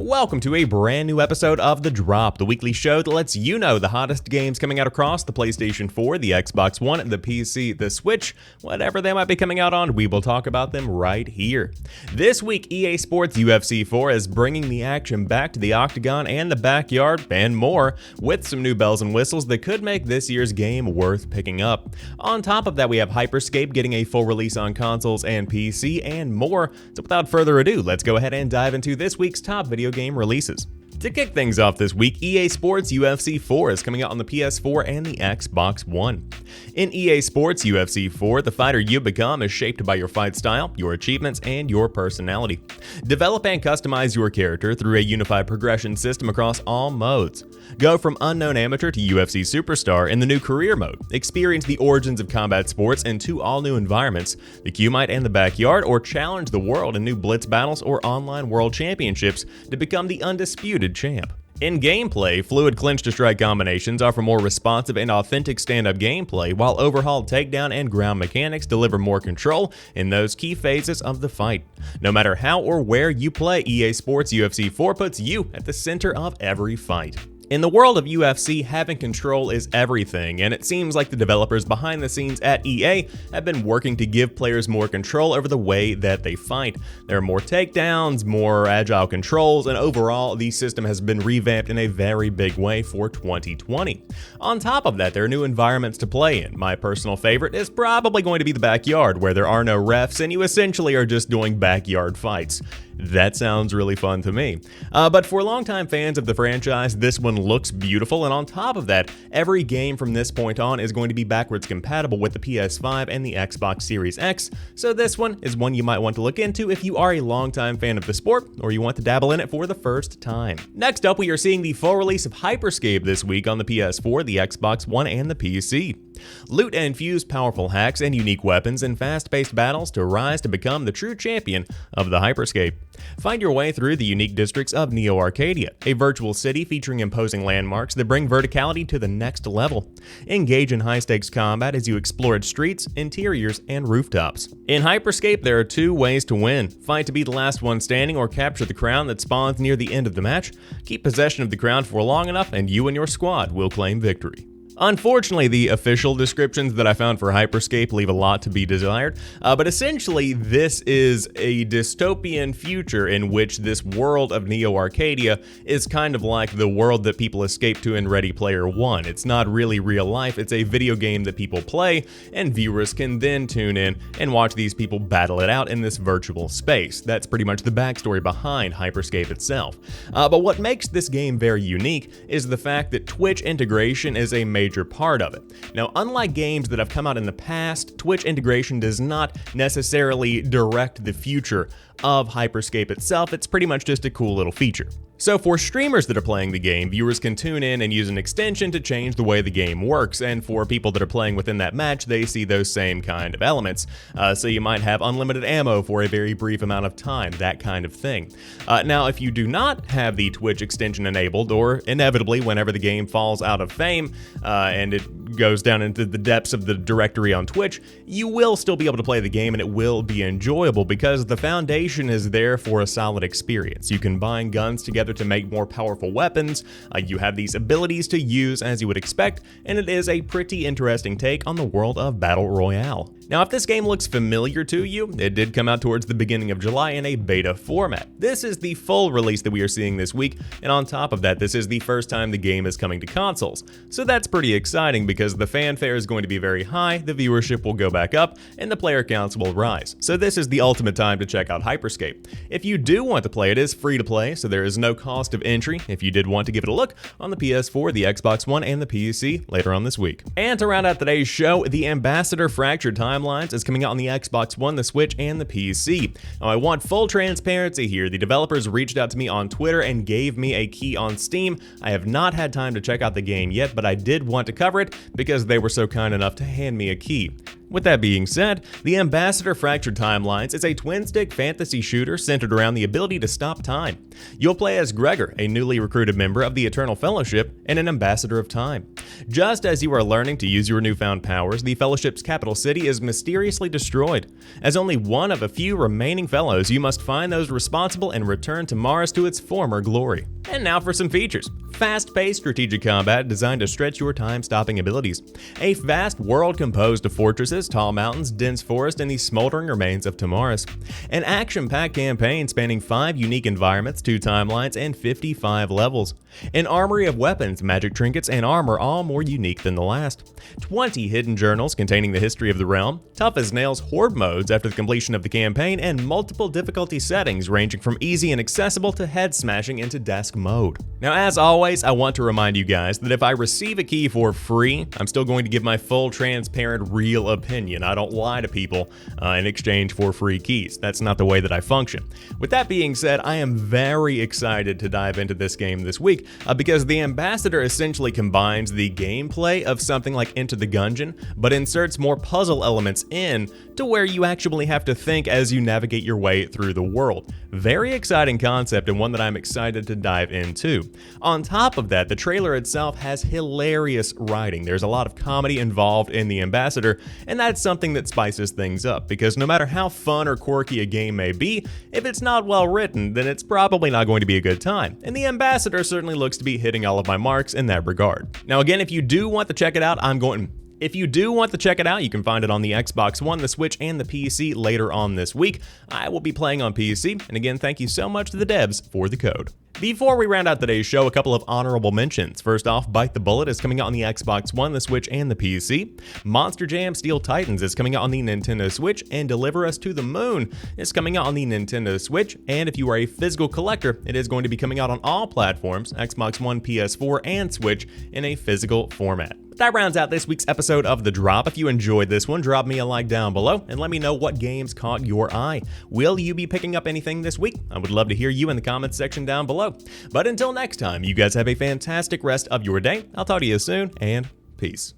Welcome to a brand new episode of The Drop, the weekly show that lets you know the hottest games coming out across the PlayStation 4, the Xbox One, the PC, the Switch, whatever they might be coming out on, we will talk about them right here. This week, EA Sports UFC 4 is bringing the action back to the Octagon and the backyard and more, with some new bells and whistles that could make this year's game worth picking up. On top of that, we have Scape getting a full release on consoles and PC and more. So without further ado, let's go ahead and dive into this week's top video game releases. To kick things off this week, EA Sports UFC 4 is coming out on the PS4 and the Xbox One. In EA Sports UFC 4, the fighter you become is shaped by your fight style, your achievements, and your personality. Develop and customize your character through a unified progression system across all modes. Go from unknown amateur to UFC superstar in the new career mode. Experience the origins of combat sports in two all-new environments, the Q-Mite and the backyard, or challenge the world in new blitz battles or online world championships to become the undisputed champ. In gameplay, fluid clinch-to-strike combinations offer more responsive and authentic stand-up gameplay, while overhauled takedown and ground mechanics deliver more control in those key phases of the fight. No matter how or where you play, EA Sports UFC 4 puts you at the center of every fight. In the world of UFC, having control is everything, and it seems like the developers behind the scenes at EA have been working to give players more control over the way that they fight. There are more takedowns, more agile controls, and overall, the system has been revamped in a very big way for 2020. On top of that, there are new environments to play in. My personal favorite is probably going to be the backyard, where there are no refs and you essentially are just doing backyard fights. That sounds really fun to me. But for longtime fans of the franchise, this one looks beautiful, and on top of that, every game from this point on is going to be backwards compatible with the PS5 and the Xbox Series X, so this one is one you might want to look into if you are a longtime fan of the sport or you want to dabble in it for the first time. Next up, we are seeing the full release of Scape this week on the PS4, the Xbox One, and the PC. Loot and fuse powerful hacks and unique weapons in fast-paced battles to rise to become the true champion of the Hyperscape. Find your way through the unique districts of Neo Arcadia, a virtual city featuring imposing landmarks that bring verticality to the next level. Engage in high-stakes combat as you explore its streets, interiors, and rooftops. In Hyperscape, there are two ways to win. Fight to be the last one standing or capture the crown that spawns near the end of the match. Keep possession of the crown for long enough and you and your squad will claim victory. Unfortunately, the official descriptions that I found for Scape leave a lot to be desired, but essentially this is a dystopian future in which this world of Neo Arcadia is kind of like the world that people escape to in Ready Player One. It's not really real life, it's a video game that people play, and viewers can then tune in and watch these people battle it out in this virtual space. That's pretty much the backstory behind Scape itself. But what makes this game very unique is the fact that Twitch integration is a major part of it. Now, unlike games that have come out in the past, Twitch integration does not necessarily direct the future of Scape itself. It's pretty much just a cool little feature. So for streamers that are playing the game, viewers can tune in and use an extension to change the way the game works, and for people that are playing within that match, they see those same kind of elements. So you might have unlimited ammo for a very brief amount of time, that kind of thing. Now, if you do not have the Twitch extension enabled, or inevitably whenever the game falls out of fame and it goes down into the depths of the directory on Twitch, you will still be able to play the game and it will be enjoyable because the foundation is there for a solid experience. You can bind guns together to make more powerful weapons, you have these abilities to use as you would expect, and it is a pretty interesting take on the world of Battle Royale. Now, if this game looks familiar to you, it did come out towards the beginning of July in a beta format. This is the full release that we are seeing this week, and on top of that, this is the first time the game is coming to consoles. So that's pretty exciting because the fanfare is going to be very high, the viewership will go back up, and the player counts will rise. So this is the ultimate time to check out Scape. If you do want to play, it is free to play, so there is no cost of entry if you did want to give it a look on the PS4, the Xbox One, and the PC later on this week. And to round out today's show, the Ambassador Fractured Timelines is coming out on the Xbox One, the Switch, and the PC. Now, I want full transparency here. The developers reached out to me on Twitter and gave me a key on Steam. I have not had time to check out the game yet, but I did want to cover it because they were so kind enough to hand me a key. With that being said, the Ambassador Fractured Timelines is a twin-stick fantasy shooter centered around the ability to stop time. You'll play as Gregor, a newly recruited member of the Eternal Fellowship and an Ambassador of Time. Just as you are learning to use your newfound powers, the Fellowship's capital city is mysteriously destroyed. As only one of a few remaining fellows, you must find those responsible and return to Mars to its former glory. And now for some features. Fast-paced strategic combat designed to stretch your time-stopping abilities. A vast world composed of fortresses, tall mountains, dense forest, and the smoldering remains of Tamaris. An action-packed campaign spanning 5 unique environments, 2 timelines, and 55 levels. An armory of weapons, magic trinkets, and armor, all more unique than the last. 20 hidden journals containing the history of the realm, tough as nails horde modes after the completion of the campaign, and multiple difficulty settings ranging from easy and accessible to head-smashing into desk mode. Now, as always, I want to remind you guys that if I receive a key for free, I'm still going to give my full, transparent, real opinion. I don't lie to people in exchange for free keys. That's not the way that I function. With that being said, I am very excited to dive into this game this week because the Ambassador essentially combines the gameplay of something like Into the Gungeon, but inserts more puzzle elements in to where you actually have to think as you navigate your way through the world. Very exciting concept and one that I'm excited to dive into. On top of that, the trailer itself has hilarious writing. There's a lot of comedy involved in the Ambassador, and that's something that spices things up, because no matter how fun or quirky a game may be, if it's not well written, then it's probably not going to be a good time, and the Ambassador certainly looks to be hitting all of my marks in that regard. Now again, if you do want to check it out, you can find it on the Xbox One, the Switch, and the PC later on this week. I will be playing on PC, and again, thank you so much to the devs for the code. Before we round out today's show, a couple of honorable mentions. First off, Bite the Bullet is coming out on the Xbox One, the Switch, and the PC. Monster Jam Steel Titans is coming out on the Nintendo Switch, and Deliver Us to the Moon is coming out on the Nintendo Switch. And if you are a physical collector, it is going to be coming out on all platforms, Xbox One, PS4, and Switch, in a physical format. That rounds out this week's episode of The Drop. If you enjoyed this one, drop me a like down below and let me know what games caught your eye. Will you be picking up anything this week? I would love to hear you in the comments section down below. But until next time, you guys have a fantastic rest of your day. I'll talk to you soon, and peace.